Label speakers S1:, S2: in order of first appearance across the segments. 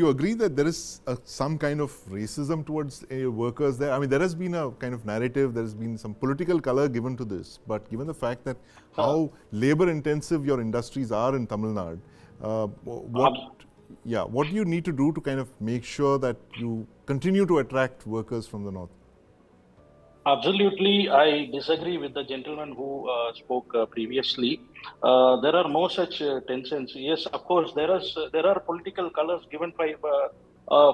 S1: you agree that there is some kind of racism towards workers there? I mean, there has been a kind of narrative, there has been some political color given to this, but given the fact that how labor intensive your industries are in Tamil Nadu, what do you need to do to kind of make sure that you continue to attract workers from the north?
S2: Absolutely, I disagree with the gentleman who spoke previously. There are no such tensions. Yes, of course, there are political colors given by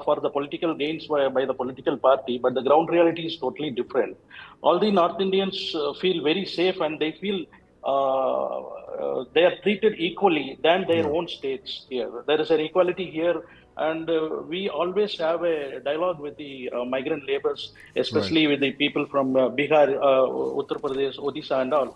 S2: for the political gains by the political party, but the ground reality is totally different. All the North Indians feel very safe, and they feel they are treated equally than their own states here. There is an equality here, and we always have a dialogue with the migrant laborers, especially with the people from Bihar, Uttar Pradesh, Odisha, and all.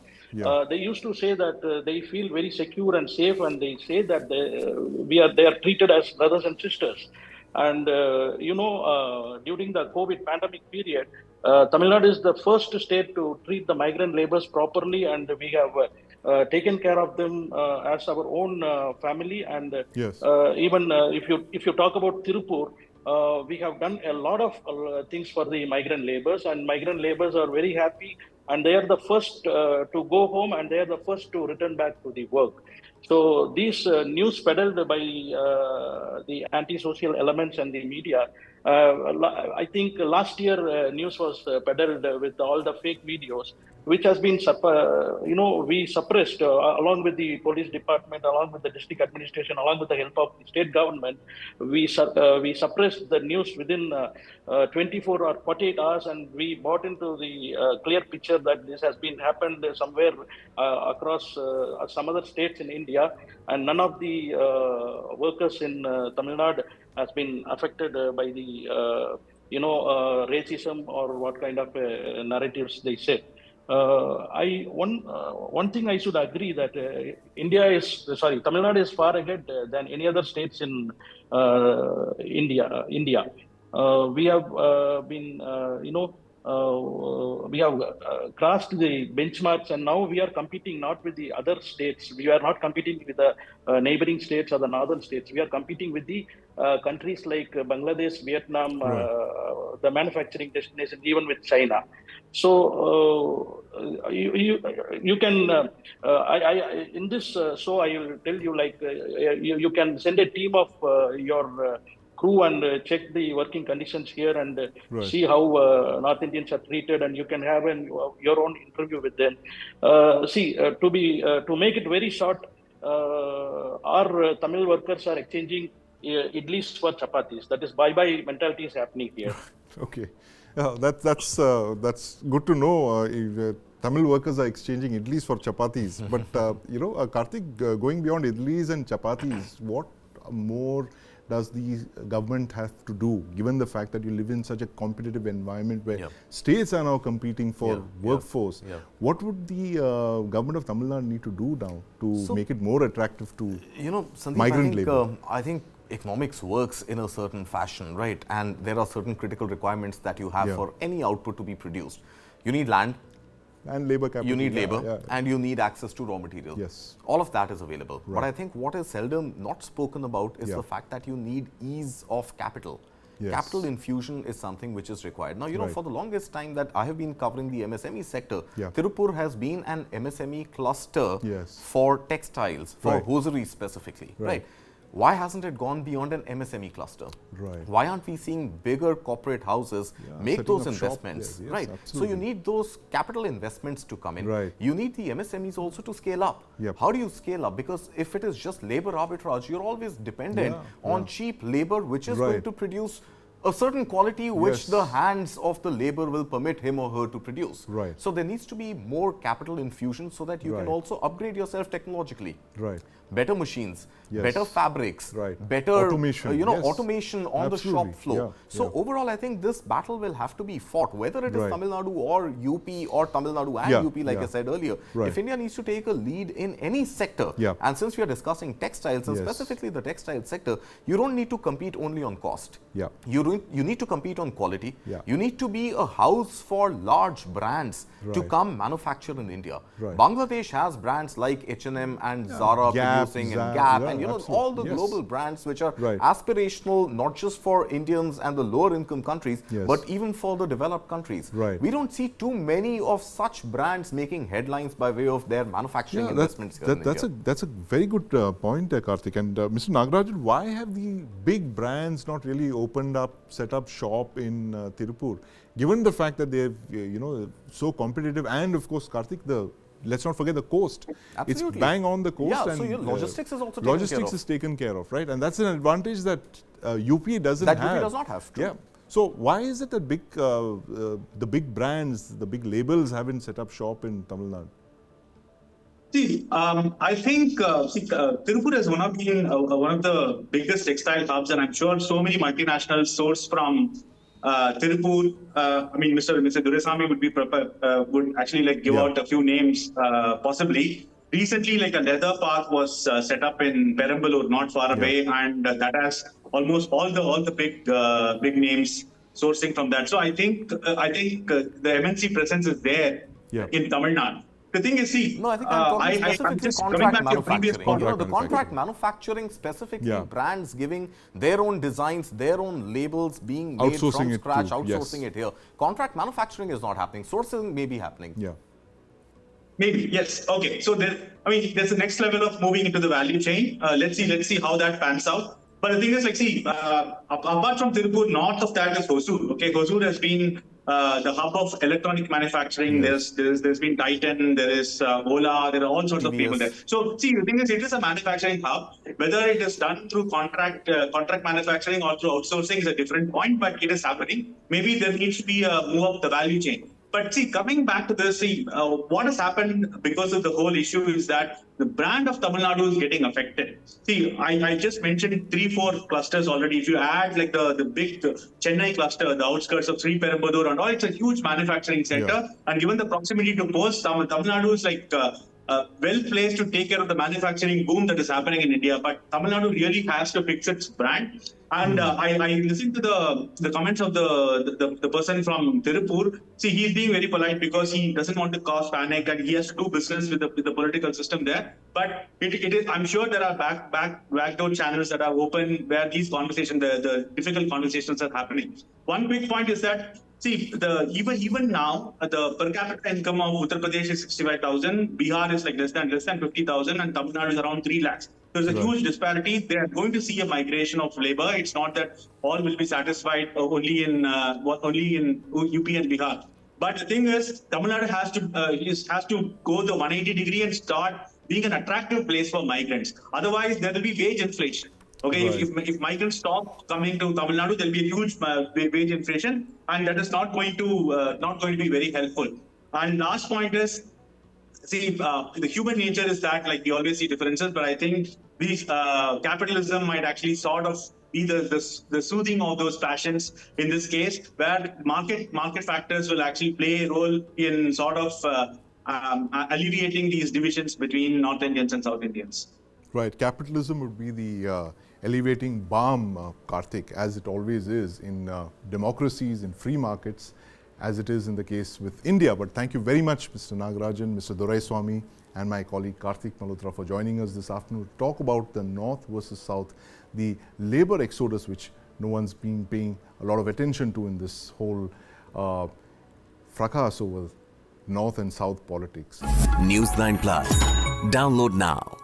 S2: They used to say that they feel very secure and safe, and they say that they are treated as brothers and sisters. And during the COVID pandemic period, Tamil Nadu is the first state to treat the migrant laborers properly, and we have taken care of them as our own family. And even if you talk about Tiruppur, we have done a lot of things for the migrant laborers, and migrant laborers are very happy, and they are the first to go home, and they are the first to return back to the work. So these news peddled by the anti-social elements and the media, I think last year news was peddled with all the fake videos, which has been, we suppressed along with the police department, along with the district administration, along with the help of the state government. We suppressed the news within 24 or 48 hours, and we brought into the clear picture that this has been happened somewhere across some other states in India, and none of the workers in Tamil Nadu has been affected by the racism or what kind of narratives they said. One thing I should agree that Tamil Nadu is far ahead than any other states in India. We have been, we have crossed the benchmarks, and now we are competing not with the other states. We are not competing with the neighboring states or the northern states. We are competing with the countries like Bangladesh, Vietnam, the manufacturing destination, even with China. So you can in this show I will tell you, like you can send a team of your crew and check the working conditions here and see how North Indians are treated, and you can have your own interview with them. To make it very short, our Tamil workers are exchanging idlis for chapatis. That is bye-bye mentality is happening here.
S1: Okay, that's good to know. Tamil workers are exchanging idlis for chapatis. But Kartik, going beyond idlis and chapatis, what more does the government have to do, given the fact that you live in such a competitive environment where states are now competing for workforce? What would the government of Tamil Nadu need to do now to make it more attractive to
S3: Sandeep,
S1: migrant labor?
S3: I think economics works in a certain fashion, right? And there are certain critical requirements that you have for any output to be produced. You need land.
S1: And labor capital.
S3: You need labor and you need access to raw material.
S1: Yes.
S3: All of that is available. But I think what is seldom not spoken about is the fact that you need ease of capital. Capital infusion is something which is required. Now, for the longest time that I have been covering the MSME sector, Tiruppur has been an MSME cluster for textiles, for hosiery specifically, right? Why hasn't it gone beyond an MSME cluster? Why aren't we seeing bigger corporate houses make those investments? So you need those capital investments to come in. You need the MSMEs also to scale up. How do you scale up? Because if it is just labor arbitrage, you're always dependent on cheap labor, which is going to produce a certain quality which the hands of the labor will permit him or her to produce. So there needs to be more capital infusion so that you can also upgrade yourself technologically. Better machines, better fabrics, better automation, automation on the shop floor. So overall, I think this battle will have to be fought, whether it is Tamil Nadu or UP or Tamil Nadu and UP, like I said earlier. If India needs to take a lead in any sector, and since we are discussing textiles and specifically the textile sector, you don't need to compete only on cost. You you need to compete on quality.
S1: Yeah.
S3: You need to be a house for large brands to
S1: Right.
S3: come manufacture in India.
S1: Right.
S3: Bangladesh has brands like H&M and Zara
S1: Gap,
S3: producing
S1: Zara,
S3: and Gap,
S1: yeah,
S3: and
S1: absolutely.
S3: all the
S1: Yes.
S3: global brands which are
S1: Right.
S3: aspirational, not just for Indians and the lower income countries,
S1: Yes.
S3: but even for the developed countries.
S1: Right.
S3: We don't see too many of such brands making headlines by way of their manufacturing investments here in India.
S1: That's a very good point, Kartik. And Mr. Nagarajan, why have the big brands not really opened up, set up shop in Tiruppur, given the fact that they're so competitive, and of course, Kartik, let's not forget the coast.
S3: Absolutely.
S1: It's bang on the coast.
S3: Yeah,
S1: and
S3: so your logistics is also taken care
S1: logistics
S3: of.
S1: is taken care of, right? And that's an advantage that UP doesn't
S3: That
S1: have.
S3: UP does not have. True.
S1: Yeah. So why is it that the big brands, the big labels haven't set up shop in Tamil Nadu?
S4: See, I think Tiruppur has one of the biggest textile hubs, and I'm sure so many multinationals source from Tiruppur. I mean, Mr. Duraiswamy would actually give out a few names, possibly. Recently, like a leather park was set up in Perambalur, not far away, and that has almost all the big names sourcing from that. So I think the MNC presence is there in Tamil Nadu. The thing is, see,
S3: no, I think I'm talking specifically contract manufacturing. The contract manufacturing, specifically brands giving their own designs, their own labels being made from scratch, outsourcing it here. Contract manufacturing is not happening. Sourcing may be happening.
S1: Yeah.
S4: Maybe, yes. Okay. So there's the next level of moving into the value chain. Let's see how that pans out. But the thing is, apart from Tiruppur, north of that is Hosur. Okay, Hosur has been the hub of electronic manufacturing.
S1: Yes.
S4: There's been Titan, there is Ola, there are all sorts of people there. So see, the thing is, it is a manufacturing hub. Whether it is done through contract manufacturing or through outsourcing is a different point, but it is happening. Maybe there needs to be a move up the value chain. But see, coming back to this, what has happened because of the whole issue is that the brand of Tamil Nadu is getting affected. See, I just mentioned 3-4 clusters already. If you add the big Chennai cluster, the outskirts of Sri Perumbudur and all, it's a huge manufacturing center. Yeah. And given the proximity to coast, Tamil Nadu is well placed to take care of the manufacturing boom that is happening in India. But Tamil Nadu really has to fix its brand. And I listened to the comments of the person from Tiruppur. See, he's being very polite because he doesn't want to cause panic and he has to do business with the political system there. But it is, I'm sure there are backdoor channels that are open where these conversations, the difficult conversations are happening. One big point is that, see, even now, the per capita income of Uttar Pradesh is 65,000, Bihar is less than 50,000, and Tamil Nadu is around 3 lakhs. There's a huge disparity. They are going to see a migration of labor. It's not that all will be satisfied only in UP and Bihar. But the thing is, Tamil Nadu has to go the 180-degree and start being an attractive place for migrants. Otherwise, there will be wage inflation. Okay, right. If migrants stop coming to Tamil Nadu, there will be a huge wage inflation, and that is not going to be very helpful. And last point is, see, the human nature is that we always see differences, but I think these capitalism might actually sort of be the soothing of those passions in this case, where market factors will actually play a role in sort of alleviating these divisions between North Indians and South Indians.
S1: Right, capitalism would be the elevating balm, Kartik, as it always is in democracies, in free markets, as it is in the case with India. But thank you very much, Mr. Nagarajan, Mr. Duraiswamy, and my colleague Kartik Malhotra for joining us this afternoon to talk about the North versus South, the labor exodus, which no one's been paying a lot of attention to in this whole fracas over North and South politics.
S5: News9 Plus. Download now.